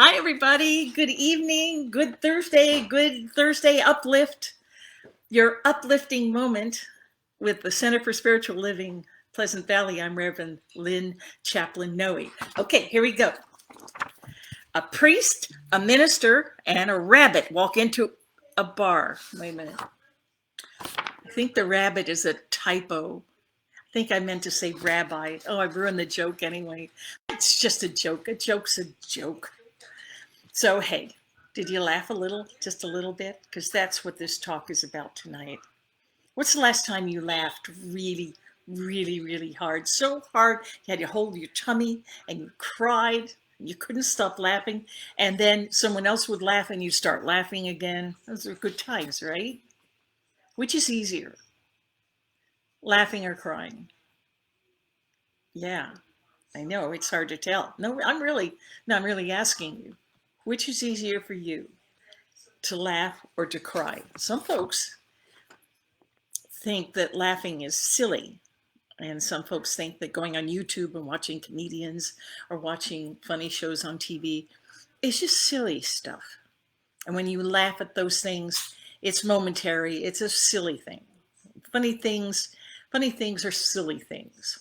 Hi, everybody. Good evening. Good Thursday. Good Thursday uplift. Your uplifting moment with the Center for Spiritual Living, Pleasant Valley. I'm Reverend Lynn Chaplin-Noe. Okay, here we go. A priest, a minister, and a rabbit walk into a bar. Wait a minute. I think the rabbit is a typo. I think I meant to say rabbi. Oh, I ruined the joke anyway. It's just a joke. A joke's a joke. So, hey, did you laugh a little, just a little bit? Because that's what this talk is about tonight. What's the last time you laughed really, really, really hard? So hard you had to hold your tummy and you cried. You couldn't stop laughing. And then someone else would laugh and you start laughing again. Those are good times, right? Which is easier, laughing or crying? Yeah, I know it's hard to tell. No, I'm really asking you. Which is easier for you, to laugh or to cry? Some folks think that laughing is silly. And some folks think that going on YouTube and watching comedians or watching funny shows on TV is just silly stuff. And when you laugh at those things, it's momentary. It's a silly thing. Funny things, funny things are silly things.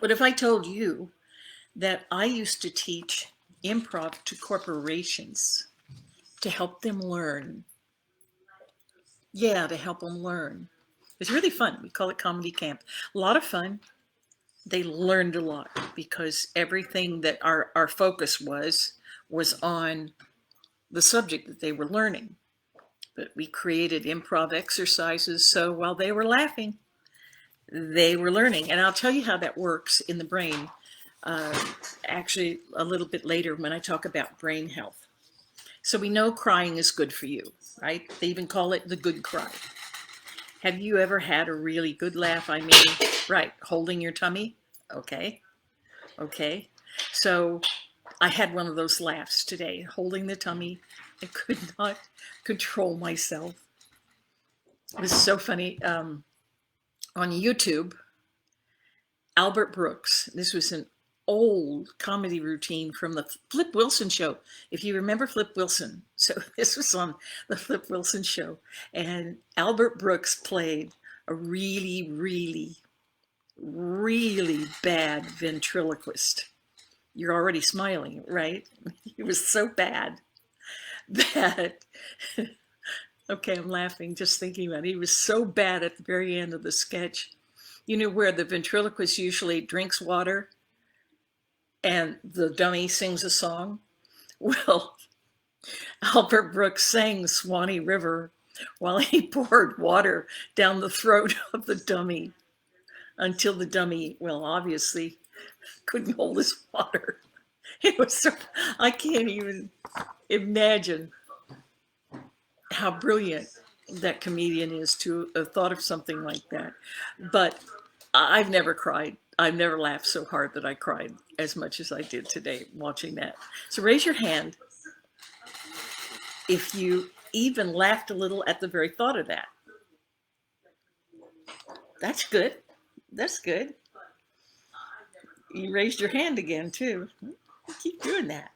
But if I told you that I used to teach improv to corporations to help them learn, to help them learn. It's really fun. We call it comedy camp. A lot of fun. They learned a lot because everything that our focus was on the subject that they were learning. But we created improv exercises, so while they were laughing, they were learning. And I'll tell you how that works in the brain, actually a little bit later when I talk about brain health. So we know crying is good for you, right? They even call it the good cry. Have you ever had a really good laugh? I mean, right, holding your tummy? Okay. So I had one of those laughs today, holding the tummy. I could not control myself. It was so funny. On YouTube, Albert Brooks, this was an old comedy routine from the Flip Wilson show. If you remember Flip Wilson, so this was on the Flip Wilson show, and Albert Brooks played a really, really, really bad ventriloquist. You're already smiling, right? He was so bad that, okay, I'm laughing just thinking about it. He was so bad at the very end of the sketch. You know where the ventriloquist usually drinks water and the dummy sings a song? Well, Albert Brooks sang Swanee River while he poured water down the throat of the dummy until the dummy, well, obviously couldn't hold his water. It was so, I can't even imagine how brilliant that comedian is to have thought of something like that. But I've never cried. I've never laughed so hard that I cried as much as I did today watching that. So raise your hand if you even laughed a little at the very thought of that. That's good. That's good. You raised your hand again, too. Keep doing that.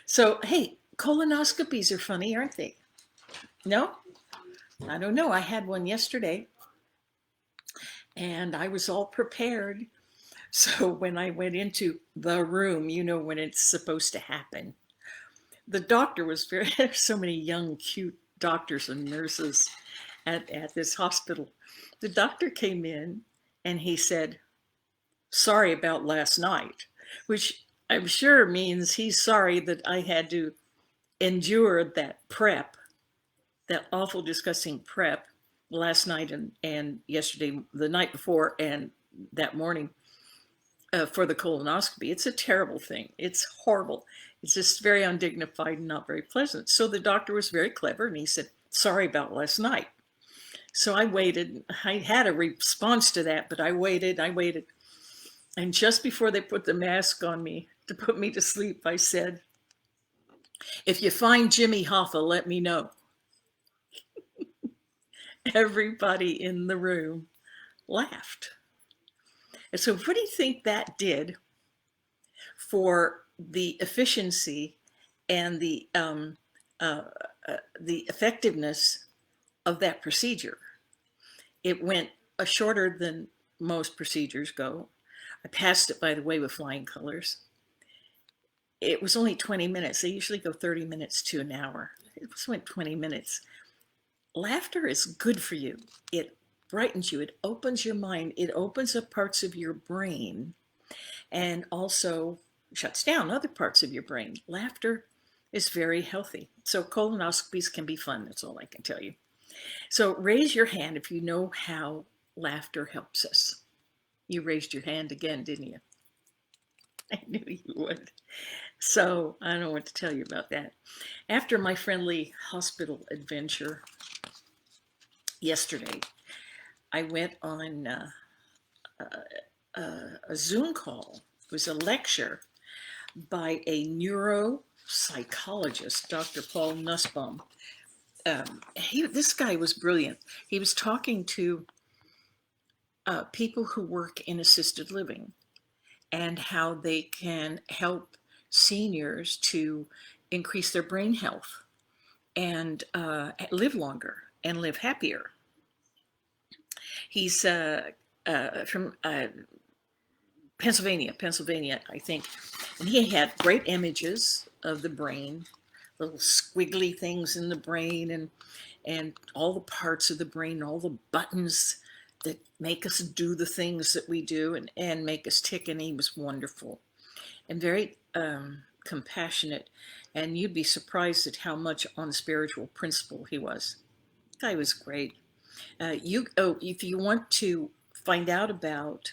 So, hey, colonoscopies are funny, aren't they? No? I don't know. I had one yesterday and I was all prepared. So when I went into the room, you know, when it's supposed to happen, the doctor was very, there's so many young, cute doctors and nurses at this hospital. The doctor came in and he said, "Sorry about last night," which I'm sure means he's sorry that I had to endure that prep, that awful, disgusting prep last night and yesterday, the night before, and that morning for the colonoscopy. It's a terrible thing. It's horrible. It's just very undignified and not very pleasant. So the doctor was very clever and he said, "Sorry about last night." So I waited. I had a response to that, but I waited. And just before they put the mask on me to put me to sleep, I said, "If you find Jimmy Hoffa, let me know." Everybody in the room laughed. And so what do you think that did for the efficiency and uh, the effectiveness of that procedure. It went shorter than most procedures go. I passed it, by the way, with flying colors. It was only 20 minutes. They usually go 30 minutes to an hour. It just went 20 minutes. Laughter is good for you. It brightens you. It opens your mind. It opens up parts of your brain and also shuts down other parts of your brain. Laughter is very healthy. So colonoscopies can be fun. That's all I can tell you. So raise your hand if you know how laughter helps us. You raised your hand again, didn't you? I knew you would. So I don't know what to tell you about that. After my friendly hospital adventure yesterday, I went on a Zoom call. It was a lecture by a neuropsychologist, Dr. Paul Nussbaum. This guy was brilliant. He was talking to people who work in assisted living and how they can help seniors to increase their brain health and live longer and live happier. He's from Pennsylvania, I think. And he had great images of the brain, little squiggly things in the brain and all the parts of the brain, all the buttons that make us do the things that we do and make us tick. And he was wonderful and very compassionate. And you'd be surprised at how much on spiritual principle he was. The guy was great. If you want to find out about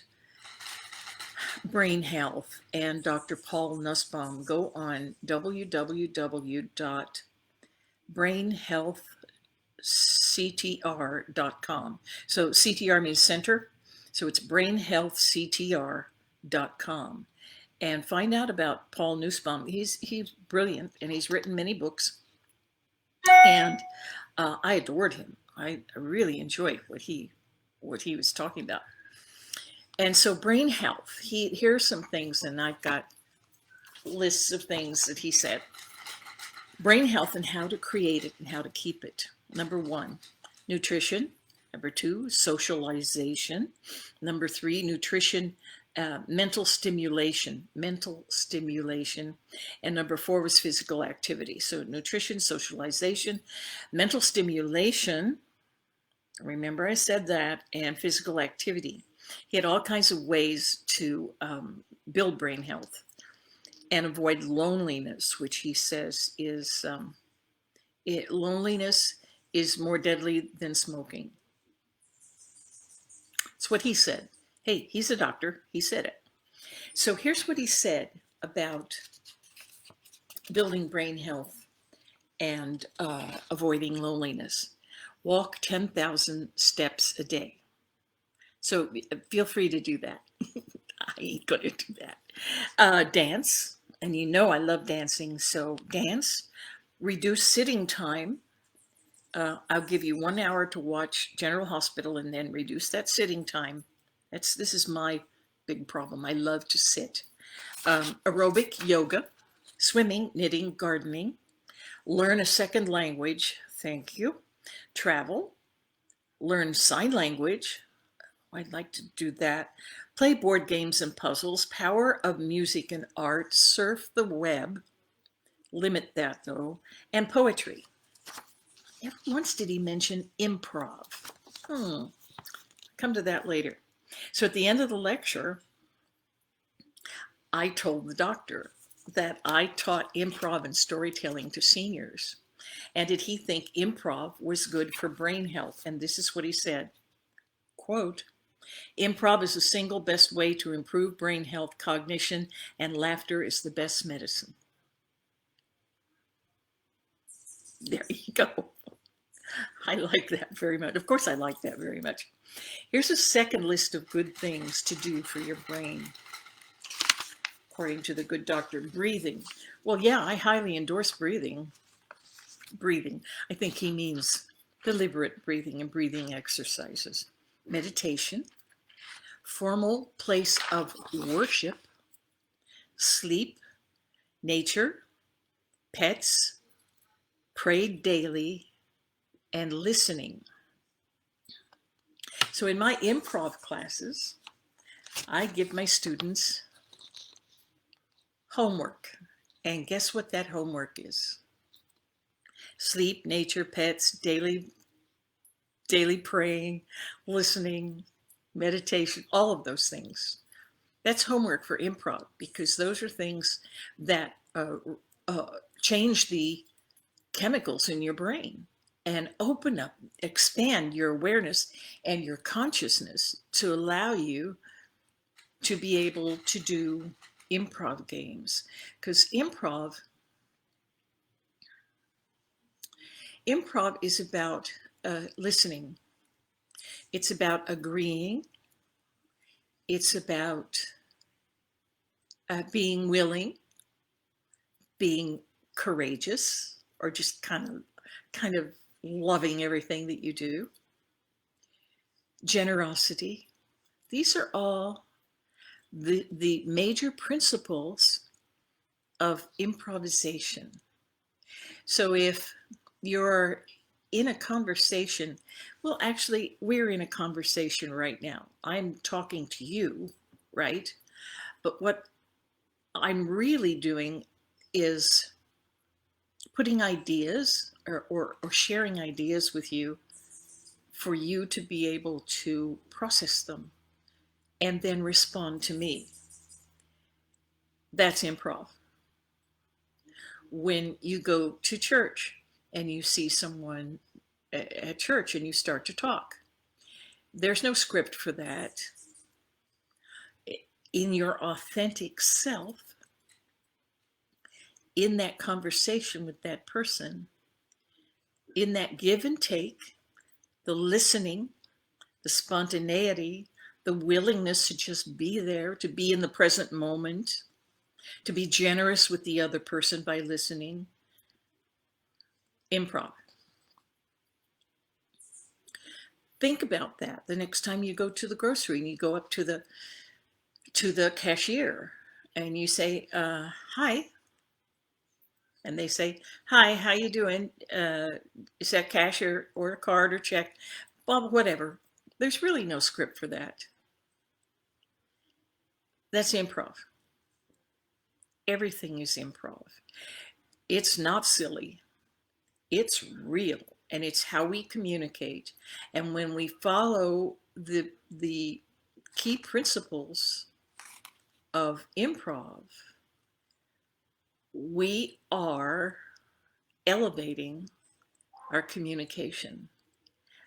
brain health and Dr. Paul Nussbaum, go on www.brainhealthctr.com. So CTR means center, so it's brainhealthctr.com. And find out about Paul Nussbaum. He's brilliant, and he's written many books. And I adored him. I really enjoyed what he was talking about. And so brain health, here's some things, and I've got lists of things that he said. Brain health and how to create it and how to keep it. Number 1, nutrition. Number 2, socialization. Number 3, nutrition, mental stimulation. And number 4 was physical activity. So nutrition, socialization, mental stimulation. Remember I said that, and physical activity. He had all kinds of ways to build brain health and avoid loneliness, which he says is loneliness is more deadly than smoking. It's what he said. Hey, he's a doctor. He said it. So here's what he said about building brain health and avoiding loneliness. Walk 10,000 steps a day. So feel free to do that. I ain't going to do that. Dance, and you know I love dancing, so dance. Reduce sitting time. I'll give you 1 hour to watch General Hospital and then reduce that sitting time. This is my big problem. I love to sit. Aerobic yoga, swimming, knitting, gardening. Learn a second language. Thank you. Travel. Learn sign language. I'd like to do that. Play board games and puzzles. Power of music and art. Surf the web. Limit that though. And poetry. Never once did he mention improv. Come to that later. So at the end of the lecture, I told the doctor that I taught improv and storytelling to seniors. And did he think improv was good for brain health? And this is what he said, quote, improv is the single best way to improve brain health, cognition, and laughter is the best medicine. There you go. I like that very much. Of course, I like that very much. Here's a second list of good things to do for your brain. According to the good doctor, breathing. Well, yeah, I highly endorse breathing. I think he means deliberate breathing and breathing exercises. Meditation, formal place of worship, sleep, nature, pets, prayed daily, and listening. So in my improv classes, I give my students homework. And guess what that homework is? Sleep, nature, pets, daily praying, listening, meditation, all of those things. That's homework for improv, because those are things that change the chemicals in your brain and open up, expand your awareness and your consciousness to allow you to be able to do improv games. Because improv is about listening. It's about agreeing. It's about being willing, being courageous, or just kind of loving everything that you do. Generosity. These are all the major principles of improvisation. So if you're in a conversation, well, actually, we're in a conversation right now. I'm talking to you, right? But what I'm really doing is putting ideas or sharing ideas with you for you to be able to process them and then respond to me. That's improv. When you go to church and you see someone at church and you start to talk, there's no script for that. In your authentic self, in that conversation with that person, in that give and take, the listening, the spontaneity, the willingness to just be there, to be in the present moment, to be generous with the other person by listening. Improv. Think about that the next time you go to the grocery and you go up to the cashier and you say, hi. And they say, hi, how you doing? Is that cash or a card or check? Well, whatever. There's really no script for that. That's improv. Everything is improv. It's not silly. It's real. And it's how we communicate. And when we follow the key principles of improv, we are elevating our communication,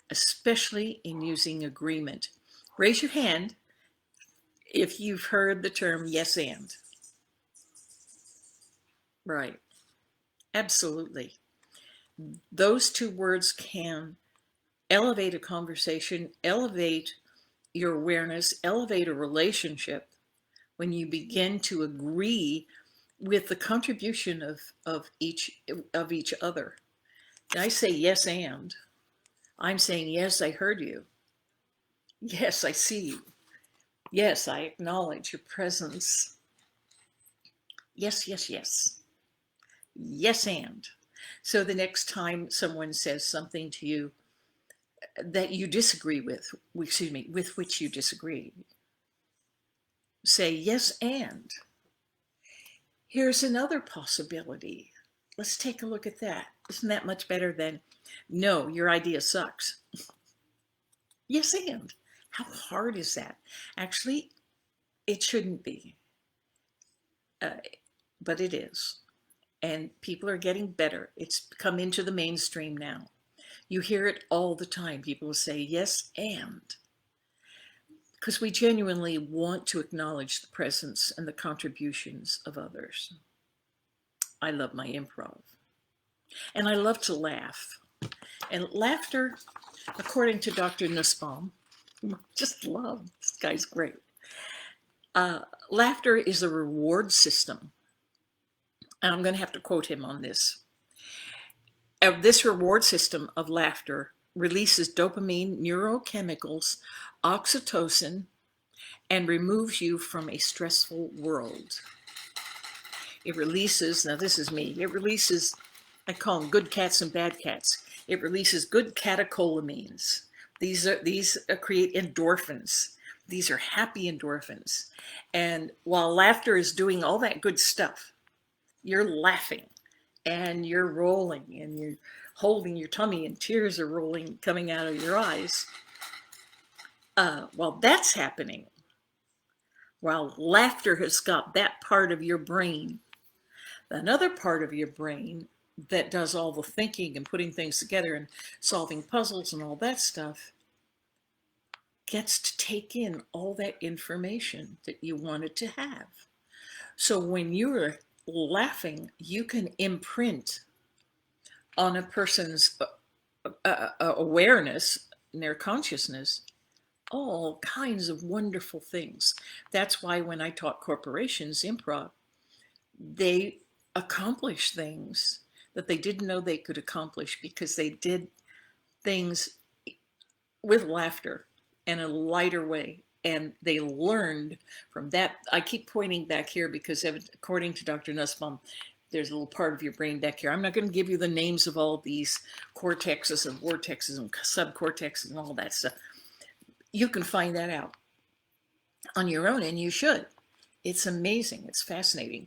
especially in using agreement. Raise your hand if you've heard the term yes and. Right. Absolutely. Those two words can elevate a conversation, elevate your awareness, elevate a relationship when you begin to agree with the contribution of each other. And I say yes and. I'm saying, yes, I heard you. Yes, I see you. Yes, I acknowledge your presence. Yes, yes, yes. Yes, and. So the next time someone says something to you that you disagree with which you disagree, say yes, and. Here's another possibility. Let's take a look at that. Isn't that much better than, no, your idea sucks? Yes, and. How hard is that? Actually, it shouldn't be, but it is. And people are getting better. It's come into the mainstream now. You hear it all the time. People say, yes, and. Because we genuinely want to acknowledge the presence and the contributions of others. I love my improv. And I love to laugh. And laughter, according to Dr. Nussbaum, just love, this guy's great. Laughter is a reward system. And I'm going to have to quote him on this. This reward system of laughter releases dopamine, neurochemicals, oxytocin, and removes you from a stressful world. It releases, now this is me, it releases, I call them good cats and bad cats. It releases good catecholamines. These create endorphins. These are happy endorphins. And while laughter is doing all that good stuff, you're laughing and you're rolling and you're holding your tummy and tears are rolling, coming out of your eyes. While that's happening, while laughter has got that part of your brain, another part of your brain that does all the thinking and putting things together and solving puzzles and all that stuff gets to take in all that information that you wanted to have. So when you're laughing, you can imprint on a person's awareness and their consciousness all kinds of wonderful things. That's why when I taught corporations improv, they accomplish things that they didn't know they could accomplish because they did things with laughter in a lighter way. And they learned from that. I keep pointing back here because according to Dr. Nussbaum, there's a little part of your brain back here. I'm not going to give you the names of all these cortexes and vortexes and subcortexes and all that stuff. You can find that out on your own, and you should. It's amazing. It's fascinating.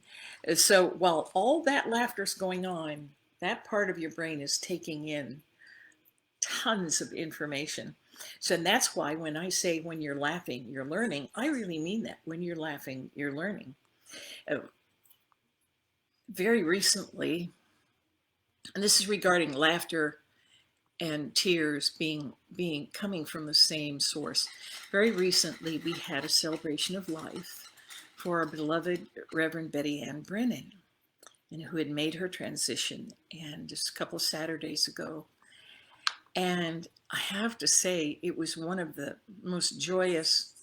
So while all that laughter is going on, that part of your brain is taking in tons of information. So that's why when I say when you're laughing, you're learning, I really mean that. When you're laughing, you're learning. Very recently, and this is regarding laughter and tears coming from the same source. Very recently, we had a celebration of life for our beloved Reverend Betty Ann Brennan, and who had made her transition, and just a couple of Saturdays ago. And I have to say, it was one of the most joyous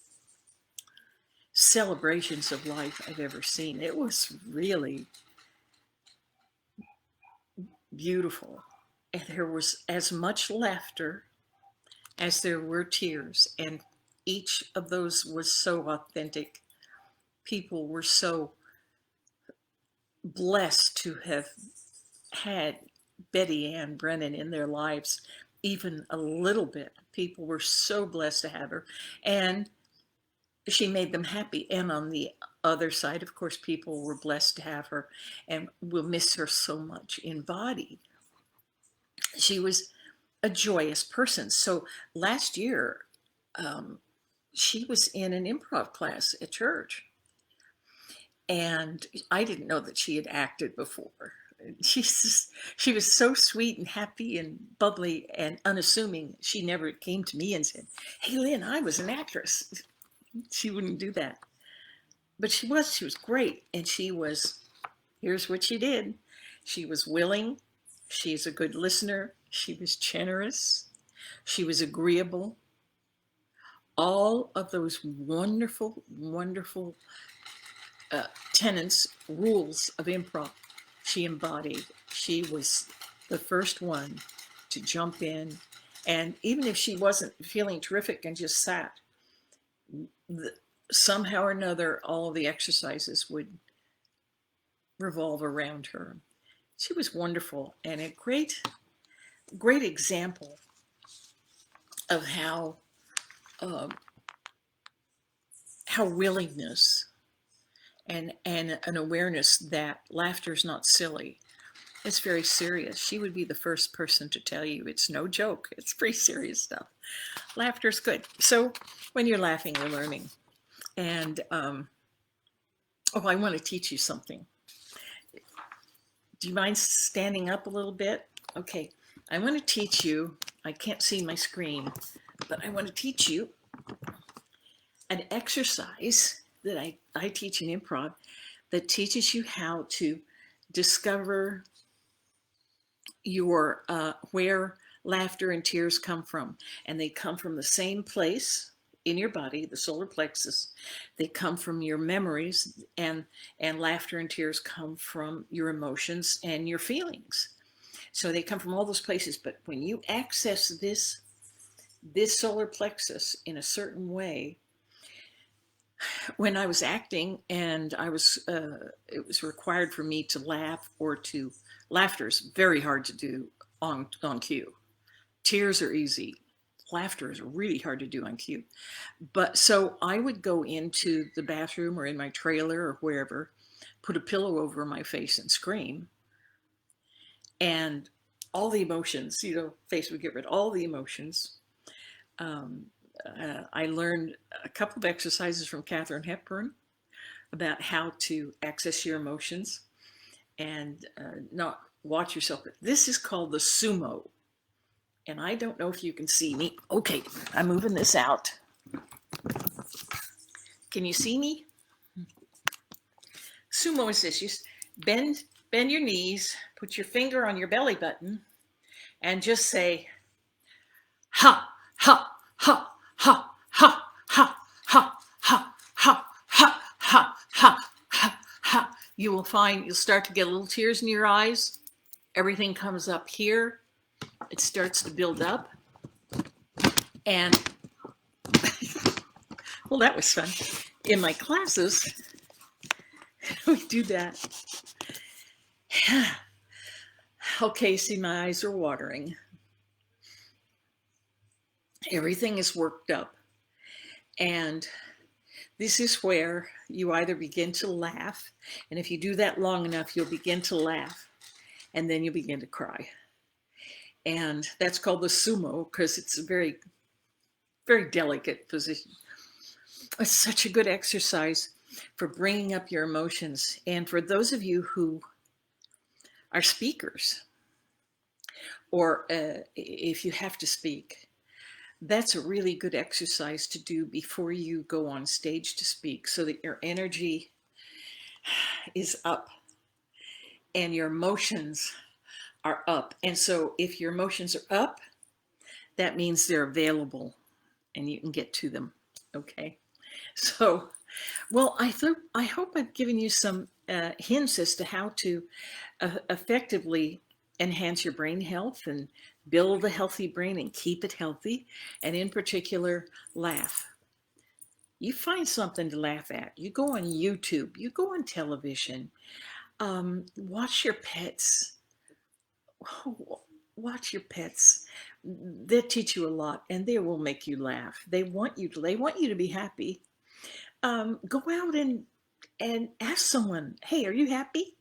celebrations of life I've ever seen. It was really beautiful. And there was as much laughter as there were tears, and each of those was so authentic. People were so blessed to have had Betty Ann Brennan in their lives, even a little bit. People were so blessed to have her, and she made them happy. And on the other side, of course, people were blessed to have her, and we'll miss her so much in body. She was a joyous person. So last year, she was in an improv class at church, and I didn't know that she had acted before. She was so sweet and happy and bubbly and unassuming. She never came to me and said, "Hey, Lynn, I was an actress." She wouldn't do that. But she was great. And here's what she did. She was willing. She's a good listener. She was generous. She was agreeable. All of those wonderful, wonderful tenets, rules of improv, she embodied. She was the first one to jump in. And even if she wasn't feeling terrific and just sat, somehow or another, all of the exercises would revolve around her. She was wonderful and a great, great example of how willingness and an awareness that laughter is not silly. It's very serious. She would be the first person to tell you it's no joke. It's pretty serious stuff. Laughter's good. So when you're laughing, you're learning. And I want to teach you something. Do you mind standing up a little bit? Okay, I want to teach you, I can't see my screen, but I want to teach you an exercise that I teach in improv that teaches you how to discover your where laughter and tears come from. And they come from the same place in your body, the solar plexus. They come from your memories, and laughter and tears come from your emotions and your feelings. So they come from all those places. But when you access this solar plexus in a certain way, when I was acting and it was required for me to laugh or to, laughter is very hard to do on cue. Tears are easy. Laughter is really hard to do on cue. But so I would go into the bathroom or in my trailer or wherever, put a pillow over my face and scream. And all the emotions, face would get rid of all the emotions. Um, I learned a couple of exercises from Katharine Hepburn about how to access your emotions and not watch yourself. This is called the sumo. And I don't know if you can see me. Okay, I'm moving this out. Can you see me? Sumo is this. You bend your knees, put your finger on your belly button, and just say, ha, ha, ha, ha, ha, ha, ha, ha, ha, ha, ha, ha, ha, ha. You will find you'll start to get little tears in your eyes. Everything comes up here. It starts to build up. And, well, that was fun. In my classes, we do that. Okay, see, my eyes are watering. Everything is worked up. And this is where you either begin to laugh, and if you do that long enough, you'll begin to laugh, and then you'll begin to cry. And that's called the sumo because it's a very, very delicate position. It's such a good exercise for bringing up your emotions. And for those of you who are speakers, or if you have to speak, that's a really good exercise to do before you go on stage to speak so that your energy is up and your emotions are up. And so if your emotions are up, that means they're available and you can get to them. Okay. So, well, I hope I've given you some hints as to how to effectively enhance your brain health and build a healthy brain and keep it healthy. And in particular, laugh. You find something to laugh at. You go on YouTube, you go on television, watch your pets. Watch your pets. They'll teach you a lot and they will make you laugh. They want you to be happy. Go out and ask someone, hey, are you happy?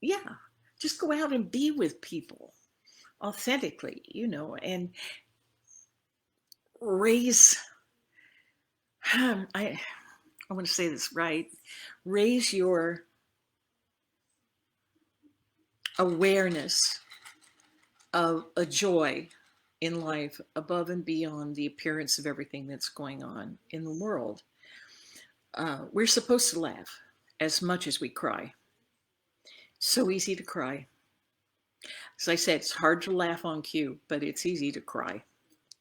Yeah. Just go out and be with people authentically, and raise, I want to say this right, raise your awareness of a joy in life above and beyond the appearance of everything that's going on in the world. We're supposed to laugh as much as we cry. So easy to cry. As I said, it's hard to laugh on cue, but it's easy to cry,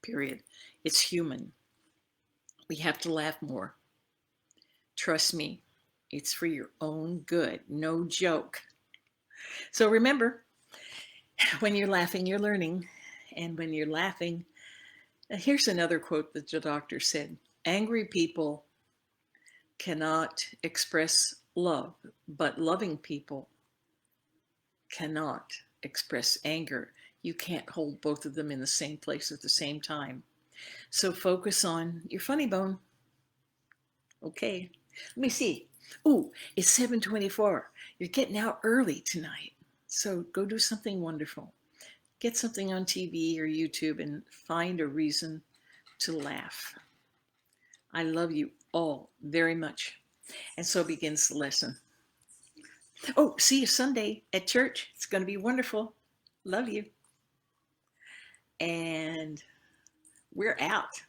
period. It's human. We have to laugh more. Trust me, it's for your own good. No joke. So remember, when you're laughing, you're learning. And when you're laughing, here's another quote that the doctor said. Angry people cannot express love, but loving people cannot express anger. You can't hold both of them in the same place at the same time. So focus on your funny bone. Okay, let me see. Ooh, it's 7:24. You're getting out early tonight. So go do something wonderful. Get something on TV or YouTube and find a reason to laugh. I love you all very much. And so begins the lesson. Oh, see you Sunday at church. It's going to be wonderful. Love you. And we're out.